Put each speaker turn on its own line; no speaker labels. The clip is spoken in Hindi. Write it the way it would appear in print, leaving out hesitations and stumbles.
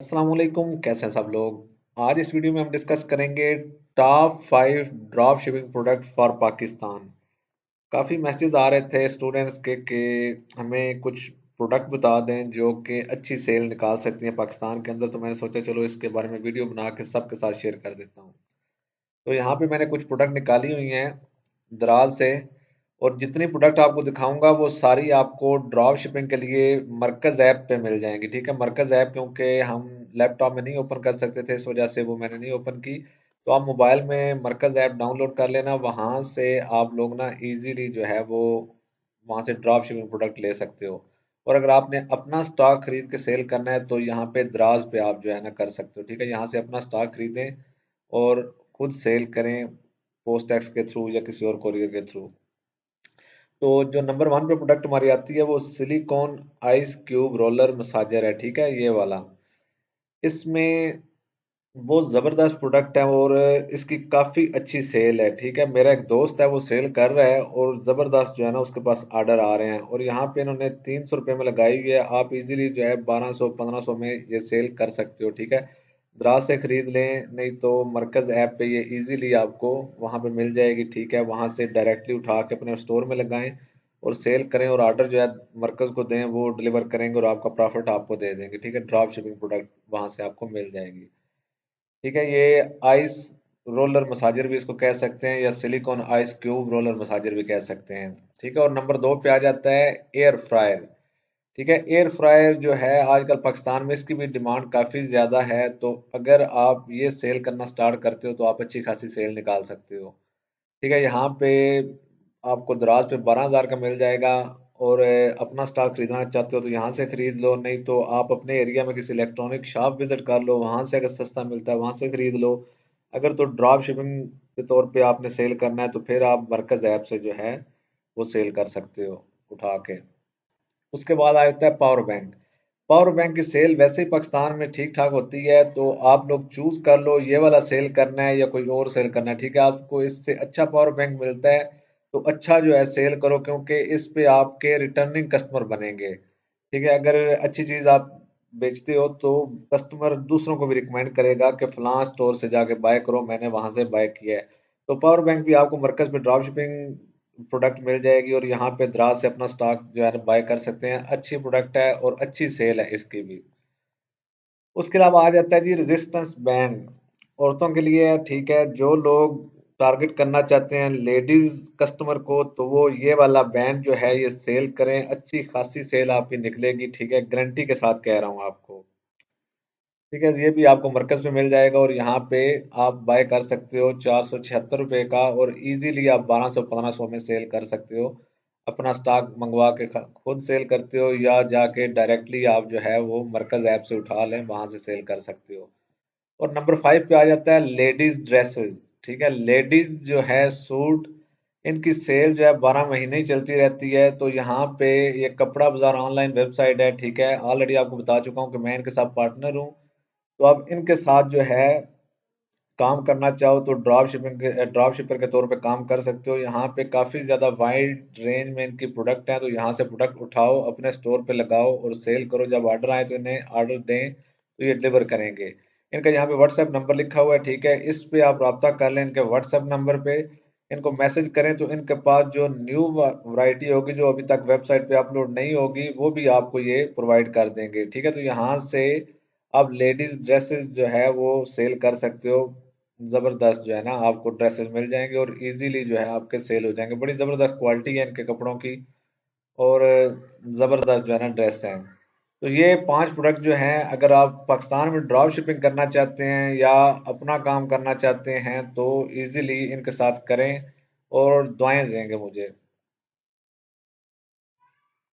अस्सलाम वालेकुम, कैसे हैं सब लोग। आज इस वीडियो में हम डिस्कस करेंगे top 5 drop shipping product for Pakistan. काफ़ी मैसेजेस आ रहे थे स्टूडेंट्स के कि हमें कुछ प्रोडक्ट बता दें जो कि अच्छी सेल निकाल सकती हैं पाकिस्तान के अंदर। तो मैंने सोचा चलो इसके बारे में वीडियो बना के सबके साथ शेयर कर देता हूँ। तो यहाँ पे मैंने कुछ प्रोडक्ट निकाली हुई हैं दराज से, और जितनी प्रोडक्ट आपको दिखाऊंगा वो सारी आपको ड्रॉप शिपिंग के लिए मरकज ऐप पे मिल जाएंगी। ठीक है, मरकज ऐप क्योंकि हम लैपटॉप में नहीं ओपन कर सकते थे, इस वजह से वो मैंने नहीं ओपन की। तो आप मोबाइल में मरकज ऐप डाउनलोड कर लेना, वहां से आप लोग ना इजीली जो है वो वहां से ड्रॉप शिपिंग प्रोडक्ट ले सकते हो। और अगर आपने अपना स्टॉक खरीद के सेल करना है तो यहाँ पे दराज पे आप जो है ना कर सकते हो। ठीक है, यहाँ से अपना स्टॉक खरीदें और खुद सेल करें, पोस्ट टैक्स के थ्रू या किसी और कोरियर के थ्रू। तो जो नंबर 1 पे प्रोडक्ट हमारी आती है वो silicon ice cube roller massager है। ठीक है, ये वाला इसमें बहुत ज़बरदस्त प्रोडक्ट है और इसकी काफ़ी अच्छी सेल है। ठीक है, मेरा एक दोस्त है वो सेल कर रहा है और ज़बरदस्त जो है ना उसके पास आर्डर आ रहे हैं, और यहाँ पे इन्होंने 300 रुपये में लगाई हुई है। आप इजीली जो है 1200 1500 में ये सेल कर सकते हो। ठीक है, दराज से खरीद लें, नहीं तो मरकज ऐप पे ये इजीली आपको वहाँ पे मिल जाएगी। ठीक है, वहाँ से डायरेक्टली उठा के अपने स्टोर में लगाएं और सेल करें, और आर्डर जो है मरकज को दें, वो डिलीवर करेंगे और आपका प्रॉफिट आपको दे देंगे। ठीक है, ड्रॉप शिपिंग प्रोडक्ट वहाँ से आपको मिल जाएगी। ठीक है, ये आइस रोलर मसाजर भी इसको कह सकते हैं, या silicon ice cube roller massager भी कह सकते हैं। ठीक है, और नंबर 2 पे आ जाता है एयर फ्रायर। ठीक है, एयर फ्रायर जो है आजकल पाकिस्तान में इसकी भी डिमांड काफ़ी ज़्यादा है। तो अगर आप ये सेल करना स्टार्ट करते हो तो आप अच्छी खासी सेल निकाल सकते हो। ठीक है, यहाँ पे आपको दराज पे 12,000 का मिल जाएगा। और अपना स्टॉक खरीदना चाहते हो तो यहाँ से खरीद लो, नहीं तो आप अपने एरिया में किसी इलेक्ट्रॉनिक शॉप विजिट कर लो, वहाँ से अगर सस्ता मिलता है वहाँ से खरीद लो। अगर तो ड्रॉप शिपिंग के तौर पे आपने सेल करना है तो फिर आप मरकज ऐप से जो है वो सेल कर सकते हो उठा के। उसके बाद आ जाता है पावर बैंक। पावर बैंक की सेल वैसे ही पाकिस्तान में ठीक ठाक होती है, तो आप लोग चूज कर लो ये वाला सेल करना है या कोई और सेल करना है। ठीक है, आपको इससे अच्छा पावर बैंक मिलता है तो अच्छा जो है सेल करो, क्योंकि इस पे आपके रिटर्निंग कस्टमर बनेंगे। ठीक है, अगर अच्छी चीज आप बेचते हो तो कस्टमर दूसरों को भी रिकमेंड करेगा कि फलां स्टोर से जाके बाय करो, मैंने वहां से बाय किया है। तो पावर बैंक भी आपको मरकज पे ड्रॉप शिपिंग प्रोडक्ट मिल जाएगी, और यहाँ पे दराज से अपना स्टॉक जो है बाय कर सकते हैं। अच्छी प्रोडक्ट है और अच्छी सेल है इसकी भी। उसके अलावा आ जाता है जी रेजिस्टेंस बैंड, औरतों के लिए है। ठीक है, जो लोग टारगेट करना चाहते हैं लेडीज कस्टमर को, तो वो ये वाला बैंड जो है ये सेल करें, अच्छी खासी सेल आपकी निकलेगी। ठीक है, गारंटी के साथ कह रहा हूँ आपको। ठीक है, ये भी आपको मरकज पे मिल जाएगा और यहाँ पे आप बाय कर सकते हो 476 रुपये का, और इजीली आप 1200 1500 में सेल कर सकते हो। अपना स्टॉक मंगवा के खुद सेल करते हो, या जाके डायरेक्टली आप जो है वो मरकज ऐप से उठा लें, वहां से सेल कर सकते हो। और नंबर 5 पे आ जाता है लेडीज ड्रेसेस। ठीक है, लेडीज जो है सूट, इनकी सेल जो है 12 महीने ही चलती रहती है। तो यहाँ पे ये कपड़ा बाजार ऑनलाइन वेबसाइट है। ठीक है, ऑलरेडी आपको बता चुका हूँ कि मैं इनके साथ पार्टनर हूँ। तो आप इनके साथ जो है काम करना चाहो तो ड्रॉप शिपर के तौर पे काम कर सकते हो। यहाँ पे काफ़ी ज़्यादा वाइड रेंज में इनकी प्रोडक्ट हैं, तो यहाँ से प्रोडक्ट उठाओ, अपने स्टोर पे लगाओ और सेल करो। जब ऑर्डर आए तो इन्हें ऑर्डर दें तो ये डिलीवर करेंगे। इनका यहाँ पे व्हाट्सएप नंबर लिखा हुआ है। ठीक है, इस पे आप रब्ता कर लें इनके व्हाट्सएप नंबर पे, इनको मैसेज करें तो इनके पास जो न्यू वैरायटी होगी जो अभी तक वेबसाइट पे अपलोड नहीं होगी वो भी आपको ये प्रोवाइड कर देंगे। ठीक है, तो यहाँ से आप लेडीज ड्रेसेस जो है वो सेल कर सकते हो। जबरदस्त जो है ना आपको ड्रेसेस मिल जाएंगे और इजीली जो है आपके सेल हो जाएंगे। बड़ी जबरदस्त क्वालिटी है इनके कपड़ों की, और जबरदस्त जो है ना ड्रेस हैं। तो ये 5 प्रोडक्ट जो हैं, अगर आप पाकिस्तान में ड्रॉप शिपिंग करना चाहते हैं या अपना काम करना चाहते हैं तो इजीली इनके साथ करें, और दुआएं देंगे मुझे।